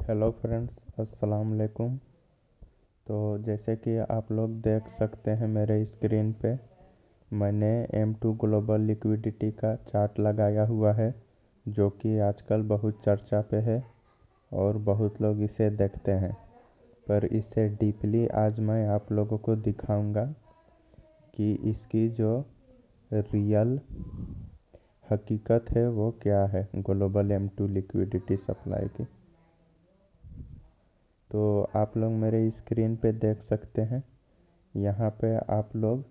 Hello friends, अस्सलाम वालेकुम। तो जैसे कि आप लोग देख सकते हैं मेरे स्क्रीन पे मैंने M2 ग्लोबल लिक्विडिटी का चार्ट लगाया हुआ है, जो कि आजकल बहुत चर्चा पे है और बहुत लोग इसे देखते हैं। पर इसे डीपली आज मैं आप लोगों को दिखाऊंगा कि इसकी जो रियल हकीकत है वो क्या है ग्लोबल M2 लिक्विडिटी सप्लाई की। तो आप लोग मेरे स्क्रीन पे देख सकते हैं। यहाँ पे आप लोग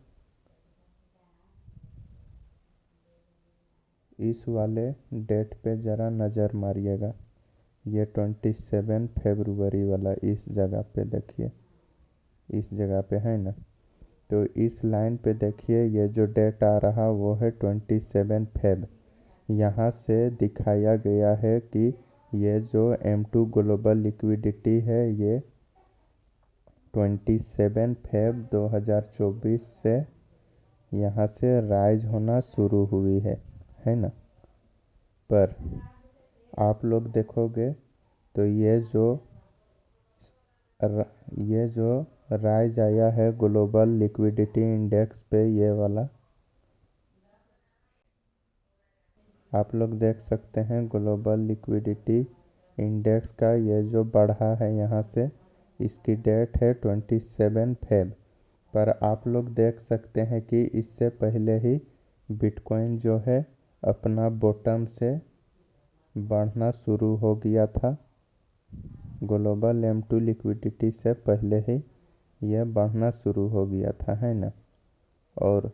इस वाले डेट पे ज़रा नज़र मारिएगा। ये 27 फरवरी वाला इस जगह पे देखिए, इस जगह पे है ना। तो इस लाइन पे देखिए, ये जो डेट आ रहा वो है 27 फेब। यहाँ से दिखाया गया है कि ये जो M2 ग्लोबल लिक्विडिटी है ये 27 फेब 2024 से यहाँ से राइज होना शुरू हुई है ना। पर आप लोग देखोगे तो ये जो राइज आया है ग्लोबल लिक्विडिटी इंडेक्स पे, ये वाला आप लोग देख सकते हैं। ग्लोबल लिक्विडिटी इंडेक्स का ये जो बढ़ा है यहाँ से, इसकी डेट है 27 फेब। पर आप लोग देख सकते हैं कि इससे पहले ही बिटकॉइन जो है अपना बॉटम से बढ़ना शुरू हो गया था। ग्लोबल M2 लिक्विडिटी से पहले ही यह बढ़ना शुरू हो गया था, है ना। और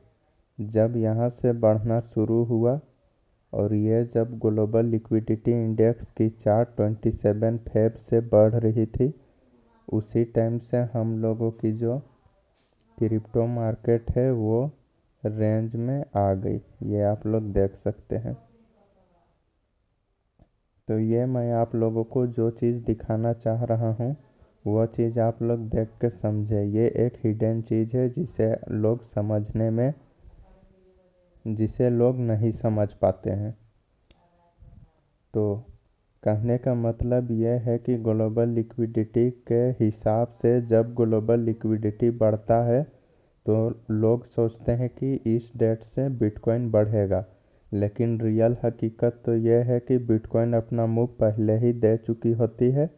जब यहाँ से बढ़ना शुरू हुआ और ये जब ग्लोबल लिक्विडिटी इंडेक्स की चार्ट 27 फेब से बढ़ रही थी, उसी टाइम से हम लोगों की जो क्रिप्टो मार्केट है वो रेंज में आ गई। ये आप लोग देख सकते हैं। तो ये मैं आप लोगों को जो चीज़ दिखाना चाह रहा हूँ वह चीज़ आप लोग देख के समझे। ये एक हिडन चीज़ है जिसे लोग नहीं समझ पाते हैं। तो कहने का मतलब यह है कि ग्लोबल लिक्विडिटी के हिसाब से जब ग्लोबल लिक्विडिटी बढ़ता है तो लोग सोचते हैं कि इस डेट से बिटकॉइन बढ़ेगा। लेकिन रियल हकीकत तो यह है कि बिटकॉइन अपना मूव पहले ही दे चुकी होती है,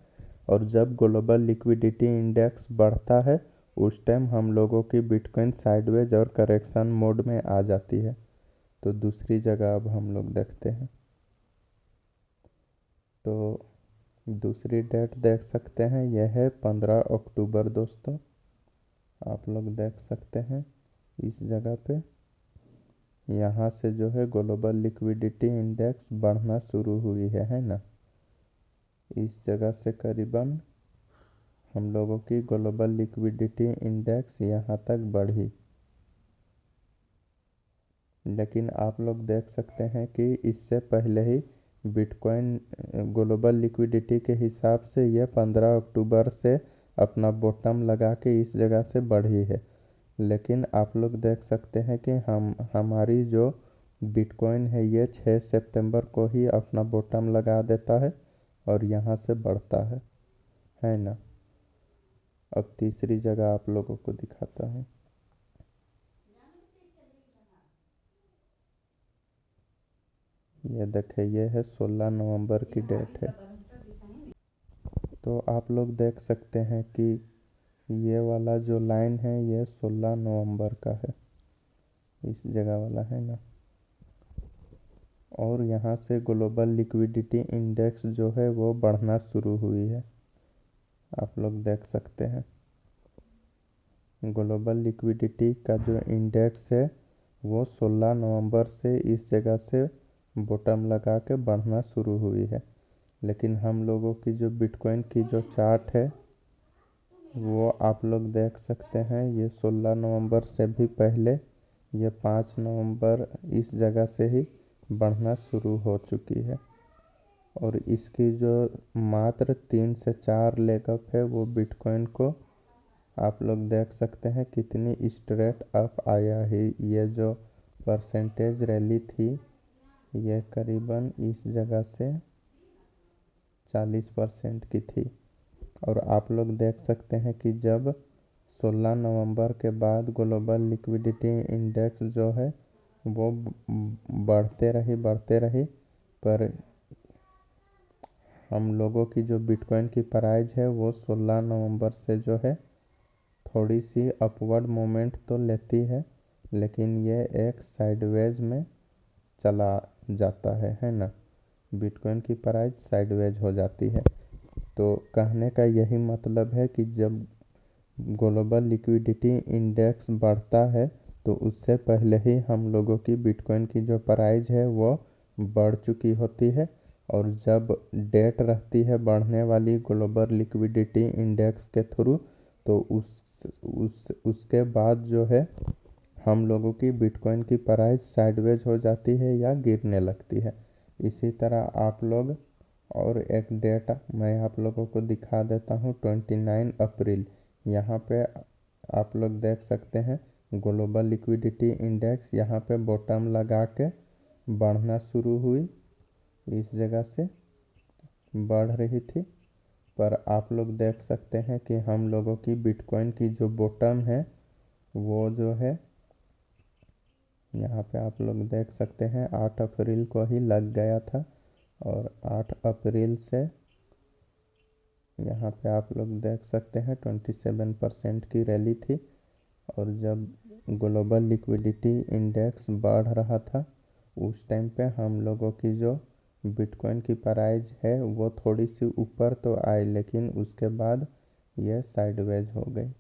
और जब ग्लोबल लिक्विडिटी इंडेक्स बढ़ता है उस टाइम हम लोगों की बिटकॉइन साइडवेज और करेक्शन मोड में आ जाती है। तो दूसरी जगह अब हम लोग देखते हैं। तो दूसरी डेट देख सकते हैं, यह है 15 अक्टूबर दोस्तों। आप लोग देख सकते हैं इस जगह पे यहाँ से जो है ग्लोबल लिक्विडिटी इंडेक्स बढ़ना शुरू हुई है ना। इस जगह से करीबन हम लोगों की ग्लोबल लिक्विडिटी इंडेक्स यहाँ तक बढ़ी। लेकिन आप लोग देख सकते हैं कि इससे पहले ही बिटकॉइन ग्लोबल लिक्विडिटी के हिसाब से यह 15 अक्टूबर से अपना बॉटम लगा के इस जगह से बढ़ी है। लेकिन आप लोग देख सकते हैं कि हमारी जो बिटकॉइन है ये 6 सितंबर को ही अपना बॉटम लगा देता है और यहाँ से बढ़ता है ना। अब तीसरी जगह आप लोगों को दिखाता हूँ। ये देखें, ये है 16 नवंबर की डेट है। तो आप लोग देख सकते हैं कि ये वाला जो लाइन है ये 16 नवंबर का है, इस जगह वाला है ना। और यहाँ से ग्लोबल लिक्विडिटी इंडेक्स जो है वो बढ़ना शुरू हुई है, आप लोग देख सकते हैं। ग्लोबल लिक्विडिटी का जो इंडेक्स है वो 16 नवंबर से इस जगह से बॉटम लगा के बढ़ना शुरू हुई है। लेकिन हम लोगों की जो बिटकॉइन की जो चार्ट है वो आप लोग देख सकते हैं, ये 16 नवंबर से भी पहले ये 5 नवंबर इस जगह से ही बढ़ना शुरू हो चुकी है। और इसकी जो मात्र 3 से 4 लेगअप है वो बिटकॉइन को आप लोग देख सकते हैं कितनी स्ट्रेट अप आया है। ये जो परसेंटेज रैली थी ये करीबन इस जगह से 40% की थी। और आप लोग देख सकते हैं कि जब 16 नवंबर के बाद ग्लोबल लिक्विडिटी इंडेक्स जो है वो बढ़ते रही, पर हम लोगों की जो बिटकॉइन की प्राइस है वो 16 नवंबर से जो है थोड़ी सी अपवर्ड मोमेंट तो लेती है, लेकिन ये एक साइडवेज में चला जाता है ना। बिटकॉइन की प्राइस साइडवेज हो जाती है। तो कहने का यही मतलब है कि जब ग्लोबल लिक्विडिटी इंडेक्स बढ़ता है तो उससे पहले ही हम लोगों की बिटकॉइन की जो प्राइस है वो बढ़ चुकी होती है। और जब डेट रहती है बढ़ने वाली ग्लोबल लिक्विडिटी इंडेक्स के थ्रू, तो उसके बाद जो है हम लोगों की बिटकॉइन की प्राइस साइडवेज हो जाती है या गिरने लगती है। इसी तरह आप लोग और एक डेट मैं आप लोगों को दिखा देता हूँ। 29 अप्रैल यहाँ पे आप लोग देख सकते हैं ग्लोबल लिक्विडिटी इंडेक्स यहाँ पे बॉटम लगा के बढ़ना शुरू हुई, इस जगह से बढ़ रही थी। पर आप लोग देख सकते हैं कि हम लोगों की बिटकॉइन की जो बॉटम है वो जो है यहाँ पे आप लोग देख सकते हैं 8 अप्रैल को ही लग गया था। और 8 अप्रैल से यहाँ पे आप लोग देख सकते हैं 27% की रैली थी। और जब ग्लोबल लिक्विडिटी इंडेक्स बढ़ रहा था उस टाइम पे हम लोगों की जो बिटकॉइन की प्राइस है वो थोड़ी सी ऊपर तो आई, लेकिन उसके बाद ये साइडवेज हो गई,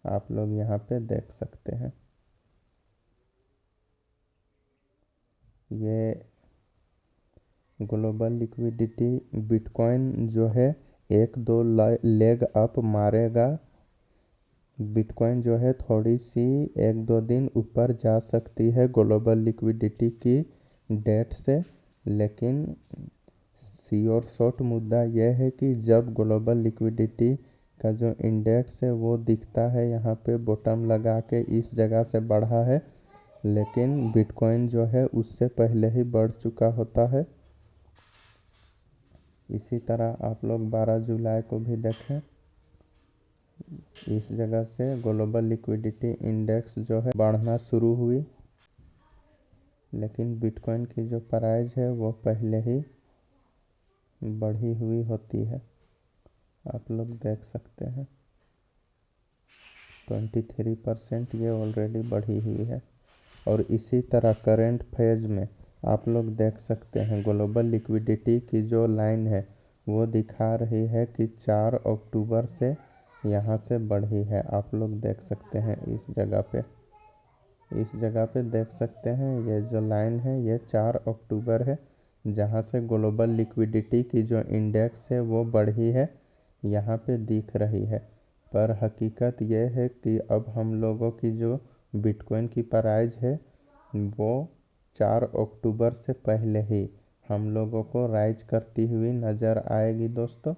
आप लोग यहाँ पे देख सकते हैं। ये ग्लोबल लिक्विडिटी बिटकॉइन जो है एक दो लेग अप मारेगा। बिटकॉइन जो है थोड़ी सी एक दो दिन ऊपर जा सकती है ग्लोबल लिक्विडिटी की डेट से, लेकिन सी और शॉर्ट मुद्दा यह है कि जब ग्लोबल लिक्विडिटी का जो इंडेक्स है वो दिखता है यहाँ पे बॉटम लगा के इस जगह से बढ़ा है, लेकिन बिटकॉइन जो है उससे पहले ही बढ़ चुका होता है। इसी तरह आप लोग 12 जुलाई को भी देखें, इस जगह से ग्लोबल लिक्विडिटी इंडेक्स जो है बढ़ना शुरू हुई, लेकिन बिटकॉइन की जो प्राइस है वो पहले ही बढ़ी हुई होती है। आप लोग देख सकते हैं 23% ये ऑलरेडी बढ़ी हुई है। और इसी तरह करंट फेज में आप लोग देख सकते हैं ग्लोबल लिक्विडिटी की जो लाइन है वो दिखा रही है कि 4 अक्टूबर से यहाँ से बढ़ी है। आप लोग देख सकते हैं इस जगह पे देख सकते हैं ये जो लाइन है ये 4 अक्टूबर है, जहाँ से ग्लोबल लिक्विडिटी की जो इंडेक्स है वो बढ़ी है, यहाँ पे दिख रही है। पर हकीकत ये है कि अब हम लोगों की जो बिटकॉइन की प्राइस है वो 4 अक्टूबर से पहले ही हम लोगों को राइज करती हुई नज़र आएगी दोस्तों।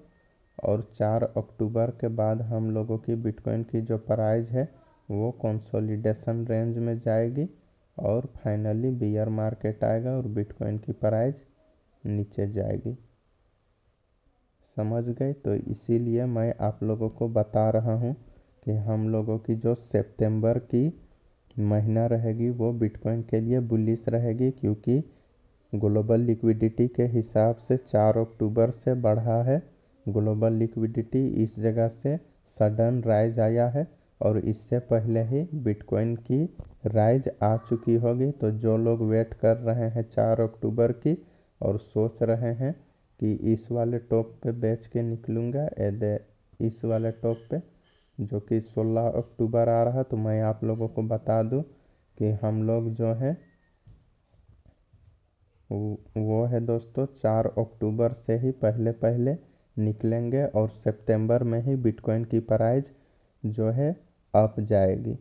और 4 अक्टूबर के बाद हम लोगों की बिटकॉइन की जो प्राइस है वो कंसोलिडेशन रेंज में जाएगी और फाइनली बियर मार्केट आएगा और बिटकॉइन की प्राइस नीचे जाएगी। समझ गए? तो इसीलिए मैं आप लोगों को बता रहा हूँ कि हम लोगों की जो सितंबर की महीना रहेगी वो बिटकॉइन के लिए बुलिश रहेगी, क्योंकि ग्लोबल लिक्विडिटी के हिसाब से 4 अक्टूबर से बढ़ा है ग्लोबल लिक्विडिटी, इस जगह से सडन राइज आया है और इससे पहले ही बिटकॉइन की राइज आ चुकी होगी। तो जो लोग वेट कर रहे हैं 4 अक्टूबर की और सोच रहे हैं कि इस वाले टॉप पे बेच के निकलूँगा, इस वाले टॉप पे जो कि 16 अक्टूबर आ रहा, तो मैं आप लोगों को बता दूं कि हम लोग जो है वो है दोस्तों 4 अक्टूबर से ही पहले निकलेंगे और सितंबर में ही बिटकॉइन की प्राइस जो है अप जाएगी।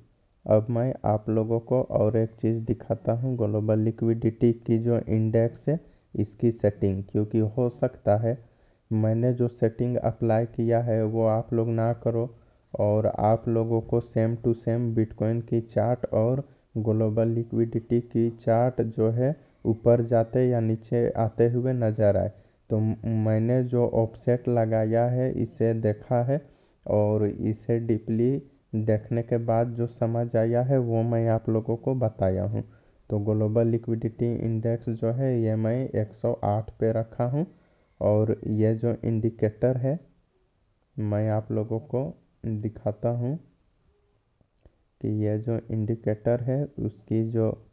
अब मैं आप लोगों को और एक चीज़ दिखाता हूँ ग्लोबल लिक्विडिटी की जो इंडेक्स है इसकी सेटिंग, क्योंकि हो सकता है मैंने जो सेटिंग अप्लाई किया है वो आप लोग ना करो और आप लोगों को सेम टू सेम बिटकॉइन की चार्ट और ग्लोबल लिक्विडिटी की चार्ट जो है ऊपर जाते या नीचे आते हुए नज़र आए। तो मैंने जो ऑफसेट लगाया है इसे देखा है और इसे डीपली देखने के बाद जो समझ आया है वो मैं आप लोगों को बताया हूँ। तो ग्लोबल लिक्विडिटी इंडेक्स जो है ये मैं 108 पे रखा हूँ और ये जो इंडिकेटर है मैं आप लोगों को दिखाता हूँ कि ये जो इंडिकेटर है उसकी जो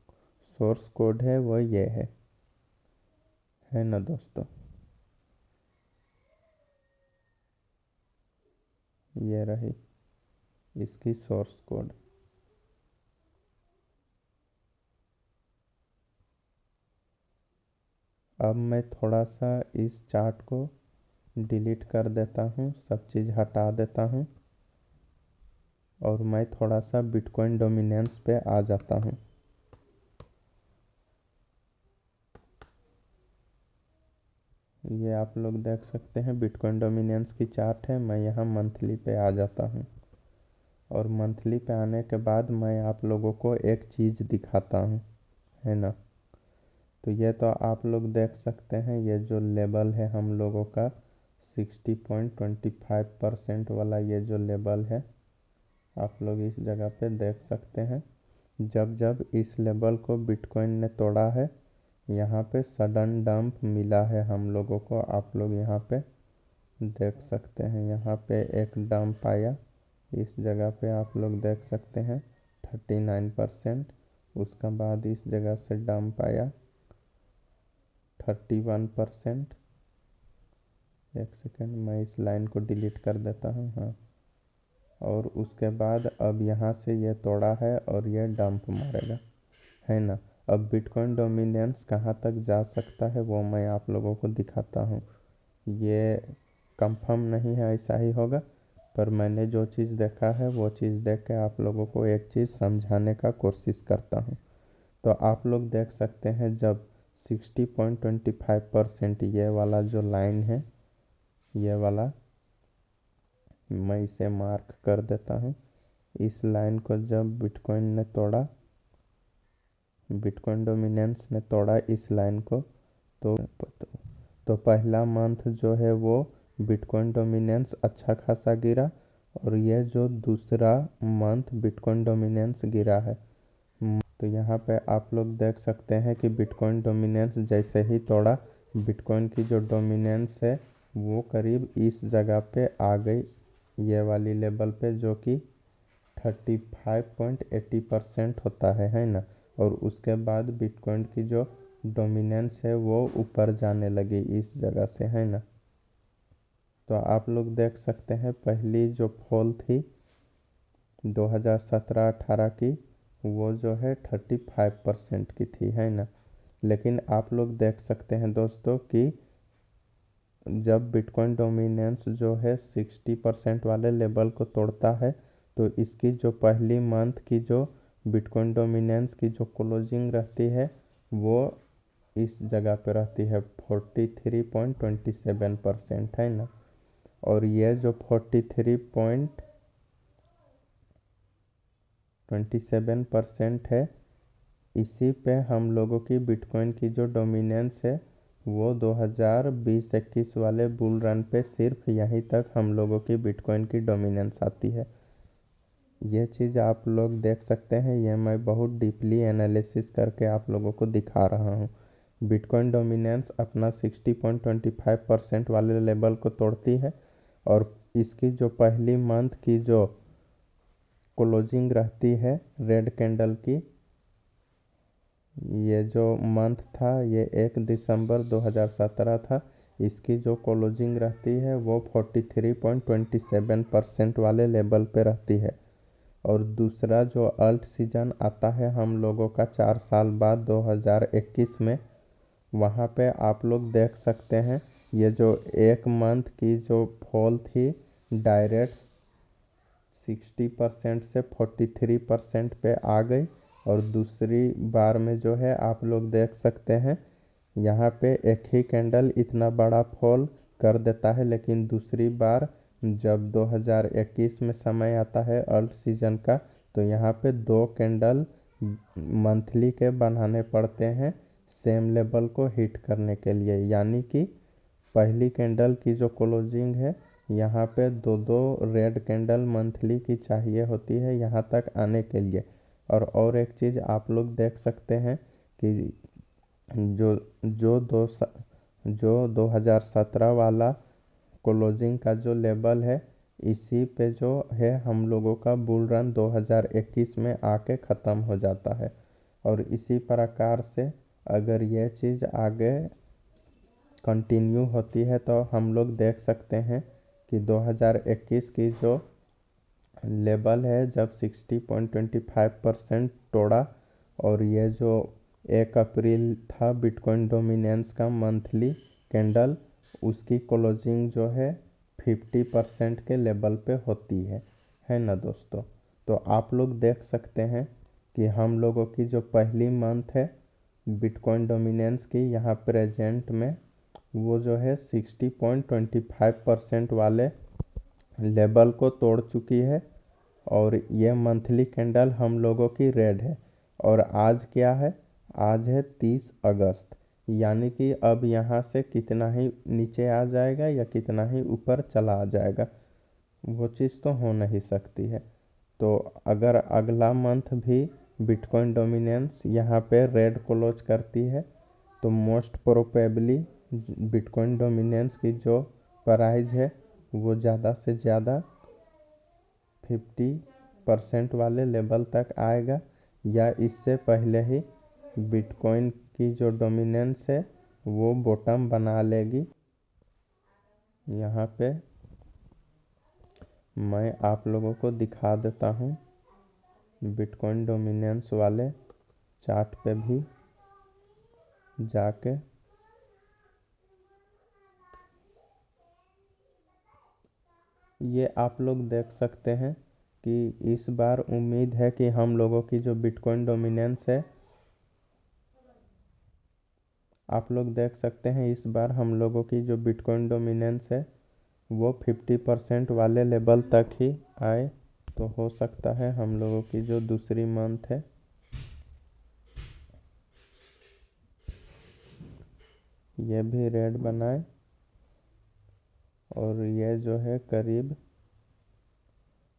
सोर्स कोड है वो ये है ना दोस्तों। ये रही इसकी सोर्स कोड। अब मैं थोड़ा सा इस चार्ट को डिलीट कर देता हूँ, सब चीज़ हटा देता हूँ और मैं थोड़ा सा बिटकॉइन डोमिनेंस पे आ जाता हूँ। ये आप लोग देख सकते हैं बिटकॉइन डोमिनेंस की चार्ट है। मैं यहाँ मंथली पे आ जाता हूँ और मंथली पे आने के बाद मैं आप लोगों को एक चीज़ दिखाता हूँ, है ना। तो ये तो आप लोग देख सकते हैं ये जो लेवल है हम लोगों का 60.25% वाला, ये जो लेवल है आप लोग इस जगह पे देख सकते हैं। जब जब इस लेवल को बिटकॉइन ने तोड़ा है यहाँ पे सडन डंप मिला है हम लोगों को। आप लोग यहाँ पे देख सकते हैं, यहाँ पे एक डंप आया इस जगह पे आप लोग देख सकते हैं 39%। उसका बाद इस जगह से डंप आया 31%। एक सेकेंड मैं इस लाइन को डिलीट कर देता हूँ, हाँ। और उसके बाद अब यहाँ से ये तोड़ा है और ये डंप मारेगा, है ना। अब बिटकॉइन डोमिनेंस कहाँ तक जा सकता है वो मैं आप लोगों को दिखाता हूँ। ये कंफर्म नहीं है ऐसा ही होगा, पर मैंने जो चीज़ देखा है वो चीज़ देख के आप लोगों को एक चीज़ समझाने का कोशिश करता हूँ। तो आप लोग देख सकते हैं जब 60.25% ये वाला जो लाइन है, ये वाला मैं इसे मार्क कर देता हूँ। इस लाइन को जब बिटकॉइन ने तोड़ा, बिटकॉइन डोमिनेंस ने तोड़ा इस लाइन को, तो पहला मंथ जो है वो बिटकॉइन डोमिनेंस अच्छा खासा गिरा और ये जो दूसरा मंथ बिटकॉइन डोमिनेंस गिरा है। तो यहाँ पे आप लोग देख सकते हैं कि बिटकॉइन डोमिनेंस जैसे ही तोड़ा, बिटकॉइन की जो डोमिनेंस है वो करीब इस जगह पे आ गई, ये वाली लेवल पे, जो कि 35.80% होता है ना। और उसके बाद बिटकॉइन की जो डोमिनेंस है वो ऊपर जाने लगी इस जगह से, है ना। तो आप लोग देख सकते हैं पहली जो फॉल थी 2017-18 की, वो जो है 35% की थी, है ना। लेकिन आप लोग देख सकते हैं दोस्तों कि जब बिटकॉइन डोमिनेंस जो है 60% वाले लेवल को तोड़ता है तो इसकी जो पहली मंथ की जो बिटकॉइन डोमिनेंस की जो क्लोजिंग रहती है वो इस जगह पे रहती है 43.27%, है ना। और ये जो 43.27% है, इसी पे हम लोगों की बिटकॉइन की जो डोमिनेंस है वो 2020-21 वाले बुल रन पे सिर्फ यहीं तक हम लोगों की बिटकॉइन की डोमिनेंस आती है। ये चीज़ आप लोग देख सकते हैं, ये मैं बहुत डीपली एनालिसिस करके आप लोगों को दिखा रहा हूँ। बिटकॉइन डोमिनेंस अपना 60.25% वाले लेवल को तोड़ती है और इसकी जो पहली मंथ की जो क्लोजिंग रहती है रेड कैंडल की, ये जो मंथ था ये 1 दिसंबर 2017 था, इसकी जो क्लोजिंग रहती है वो 43.27% वाले लेवल पे रहती है। और दूसरा जो अल्ट सीजन आता है हम लोगों का 4 साल बाद 2021 में, वहाँ पे आप लोग देख सकते हैं ये जो एक मंथ की जो फॉल थी डायरेक्ट 60% से 43% पे आ गई। और दूसरी बार में जो है आप लोग देख सकते हैं यहाँ पे एक ही कैंडल इतना बड़ा फॉल कर देता है, लेकिन दूसरी बार जब 2021 में समय आता है अल्ट सीजन का तो यहाँ पे 2 कैंडल मंथली के बनाने पड़ते हैं सेम लेवल को हिट करने के लिए, यानी कि पहली कैंडल की जो क्लोजिंग है यहाँ पे दो दो रेड कैंडल मंथली की चाहिए होती है यहाँ तक आने के लिए। और एक चीज़ आप लोग देख सकते हैं कि जो जो दो जो 2017 वाला क्लोजिंग का जो लेवल है इसी पे जो है हम लोगों का बुल रन 2021 में आके ख़त्म हो जाता है। और इसी प्रकार से अगर ये चीज़ आगे कंटिन्यू होती है तो हम लोग देख सकते हैं कि 2021 की जो लेवल है जब 60.25% तोड़ा और ये जो 1 अप्रैल था बिटकॉइन डोमिनेंस का मंथली कैंडल उसकी क्लोजिंग जो है 50% के लेवल पे होती है ना दोस्तों। तो आप लोग देख सकते हैं कि हम लोगों की जो पहली मंथ है बिटकॉइन डोमिनेंस की यहाँ प्रेजेंट में वो जो है 60.25% वाले लेवल को तोड़ चुकी है और ये मंथली कैंडल हम लोगों की रेड है। और आज क्या है, आज है 30 अगस्त, यानी कि अब यहाँ से कितना ही नीचे आ जाएगा या कितना ही ऊपर चला आ जाएगा वो चीज़ तो हो नहीं सकती है। तो अगर अगला मंथ भी बिटकॉइन डोमिनेंस यहाँ पे रेड क्लोज करती है तो मोस्ट प्रोबेबली बिटकॉइन डोमिनेंस की जो प्राइस है वो ज़्यादा से ज़्यादा 50% वाले लेवल तक आएगा या इससे पहले ही बिटकॉइन की जो डोमिनेंस है वो बॉटम बना लेगी। यहाँ पे मैं आप लोगों को दिखा देता हूँ बिटकॉइन डोमिनेंस वाले चार्ट पे भी जाके। ये आप लोग देख सकते हैं कि इस बार उम्मीद है कि हम लोगों की जो बिटकॉइन डोमिनेंस है आप लोग देख सकते हैं इस बार हम लोगों की जो बिटकॉइन डोमिनेंस है वो 50% वाले लेवल तक ही आए तो हो सकता है हम लोगों की जो दूसरी मंथ है ये भी रेड बनाए और ये जो है करीब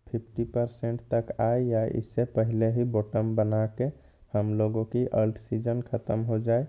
50% तक आए या इससे पहले ही बॉटम बना के हम लोगों की अल्ट सीजन ख़त्म हो जाए